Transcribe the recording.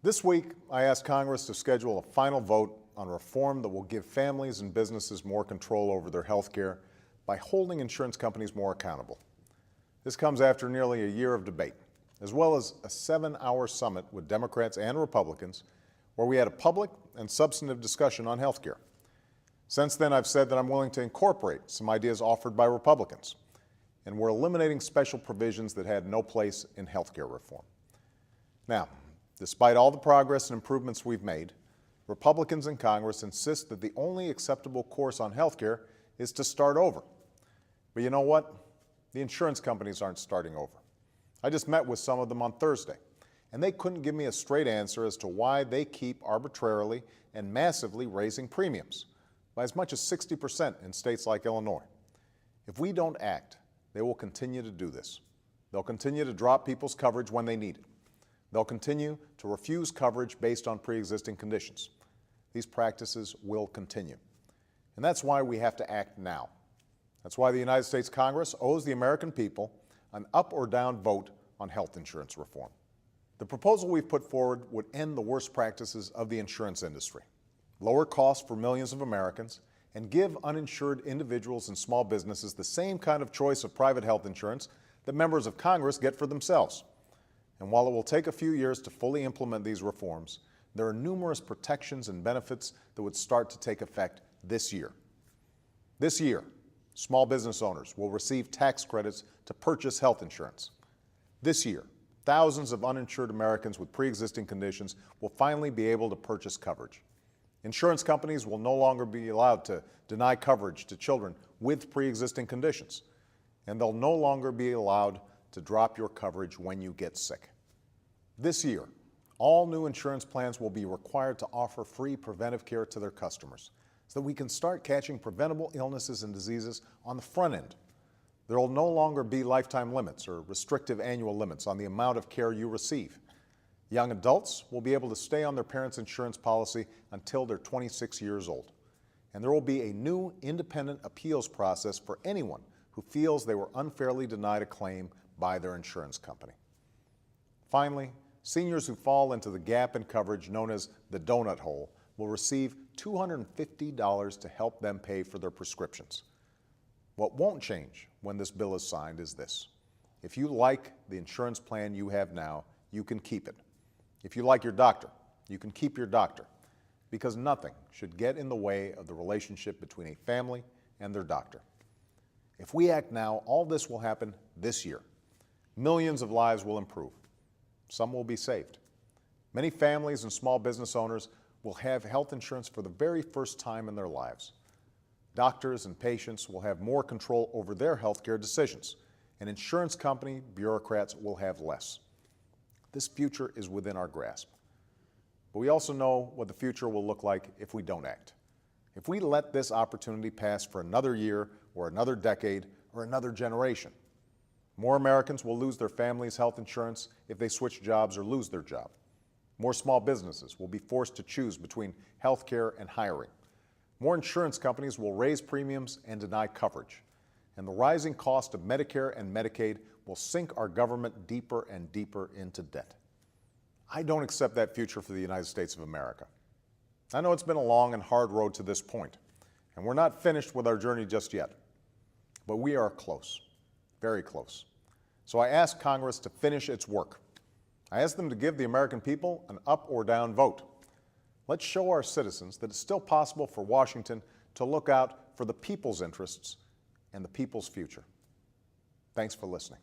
This week, I asked Congress to schedule a final vote on reform that will give families and businesses more control over their health care by holding insurance companies more accountable. This comes after nearly a year of debate, as well as a 7-hour summit with Democrats and Republicans, where we had a public and substantive discussion on health care. Since then, I've said that I'm willing to incorporate some ideas offered by Republicans, and we're eliminating special provisions that had no place in health care reform. Now, despite all the progress and improvements we've made, Republicans in Congress insist that the only acceptable course on health care is to start over. But you know what? The insurance companies aren't starting over. I just met with some of them on Thursday, and they couldn't give me a straight answer as to why they keep arbitrarily and massively raising premiums by as much as 60% in states like Illinois. If we don't act, they will continue to do this. They'll continue to drop people's coverage when they need it. They'll continue to refuse coverage based on pre-existing conditions. These practices will continue. And that's why we have to act now. That's why the United States Congress owes the American people an up or down vote on health insurance reform. The proposal we've put forward would end the worst practices of the insurance industry, lower costs for millions of Americans, and give uninsured individuals and small businesses the same kind of choice of private health insurance that members of Congress get for themselves. And while it will take a few years to fully implement these reforms, there are numerous protections and benefits that would start to take effect this year. This year, small business owners will receive tax credits to purchase health insurance. This year, thousands of uninsured Americans with pre-existing conditions will finally be able to purchase coverage. Insurance companies will no longer be allowed to deny coverage to children with pre-existing conditions, and they'll no longer be allowed to drop your coverage when you get sick. This year, all new insurance plans will be required to offer free preventive care to their customers so that we can start catching preventable illnesses and diseases on the front end. There will no longer be lifetime limits or restrictive annual limits on the amount of care you receive. Young adults will be able to stay on their parents' insurance policy until they're 26 years old. And there will be a new independent appeals process for anyone who feels they were unfairly denied a claim by their insurance company. Finally, seniors who fall into the gap in coverage known as the donut hole will receive $250 to help them pay for their prescriptions. What won't change when this bill is signed is this: if you like the insurance plan you have now, you can keep it. If you like your doctor, you can keep your doctor, because nothing should get in the way of the relationship between a family and their doctor. If we act now, all this will happen this year. Millions of lives will improve. Some will be saved. Many families and small business owners will have health insurance for the very first time in their lives. Doctors and patients will have more control over their health care decisions, and insurance company bureaucrats will have less. This future is within our grasp. But we also know what the future will look like if we don't act. If we let this opportunity pass for another year or another decade or another generation, more Americans will lose their family's health insurance if they switch jobs or lose their job. More small businesses will be forced to choose between health care and hiring. More insurance companies will raise premiums and deny coverage. And the rising cost of Medicare and Medicaid will sink our government deeper and deeper into debt. I don't accept that future for the United States of America. I know it's been a long and hard road to this point, and we're not finished with our journey just yet. But we are close, very close. So I ask Congress to finish its work. I ask them to give the American people an up or down vote. Let's show our citizens that it's still possible for Washington to look out for the people's interests and the people's future. Thanks for listening.